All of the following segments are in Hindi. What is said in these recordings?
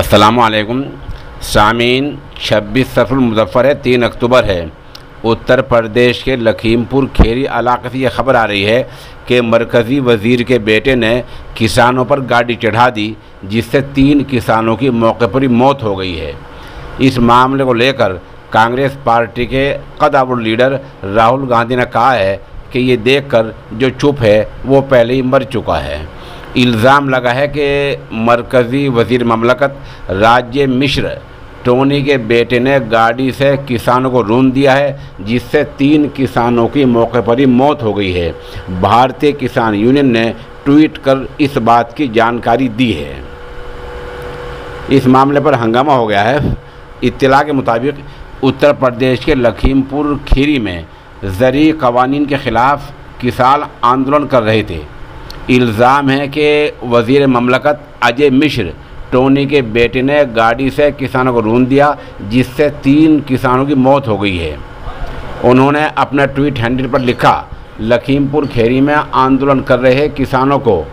अस्सलामुअलैकुम सामीन। 26 सफ़र मुज़फ़्फ़र है, 3 अक्टूबर है। उत्तर प्रदेश के लखीमपुर खीरी इलाके से यह खबर आ रही है कि मरकज़ी वज़ीर के बेटे ने किसानों पर गाड़ी चढ़ा दी, जिससे 3 किसानों की मौके पर ही मौत हो गई है। इस मामले को लेकर कांग्रेस पार्टी के कदावर लीडर राहुल गांधी ने कहा है कि ये देखकर जो चुप है वो पहले ही मर चुका है। इल्ज़ाम लगा है कि मरकज़ी वज़ीर ममलकत राज्य मिश्र टोनी के बेटे ने गाड़ी से किसानों को रूंध दिया है, जिससे 3 किसानों की मौके पर ही मौत हो गई है। भारतीय किसान यूनियन ने ट्वीट कर इस बात की जानकारी दी है। इस मामले पर हंगामा हो गया है। इत्तला के मुताबिक उत्तर प्रदेश के लखीमपुर खीरी में ज़रई क़वानीन के ख़िलाफ़ किसान आंदोलन कर रहे थे। इल्ज़ाम है कि वज़ीर ममलकत अजय मिश्र टोनी के बेटे ने गाड़ी से किसानों को रूंध दिया, जिससे 3 किसानों की मौत हो गई है। उन्होंने अपना ट्वीट हैंडल पर लिखा, लखीमपुर खीरी में आंदोलन कर रहे किसानों को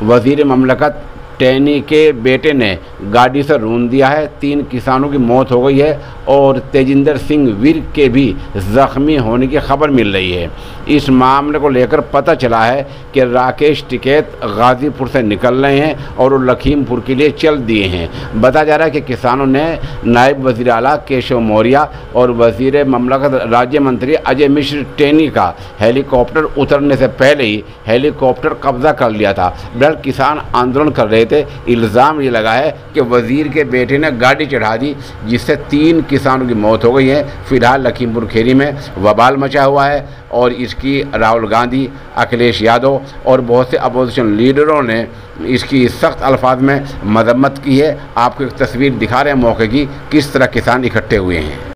वज़ीर ममलकत टोनी के बेटे ने गाड़ी से रूंध दिया है। 3 किसानों की मौत हो गई है और तेजिंदर सिंह वीर के भी ज़ख्मी होने की खबर मिल रही है। इस मामले को लेकर पता चला है कि राकेश टिकैत गाज़ीपुर से निकल रहे हैं और वो लखीमपुर के लिए चल दिए हैं। बताया जा रहा है कि किसानों ने नायब वज़ीर आला केशव मौर्य और वज़ीर ममलकत राज्य मंत्री अजय मिश्र टोनी का हेलीकॉप्टर उतरने से पहले ही हेलीकॉप्टर कब्जा कर लिया था। बहरहाल किसान आंदोलन कर रहे थे। इल्ज़ाम ये लगा है कि वज़ीर के बेटे ने गाड़ी चढ़ा दी, जिससे 3 किसानों की मौत हो गई है। फिलहाल लखीमपुर खीरी में वबाल मचा हुआ है और इसकी राहुल गांधी, अखिलेश यादव और बहुत से अपोजिशन लीडरों ने इसकी सख्त अल्फाज में मजम्मत की है। आपको एक तस्वीर दिखा रहे हैं मौके की, किस तरह किसान इकट्ठे हुए हैं।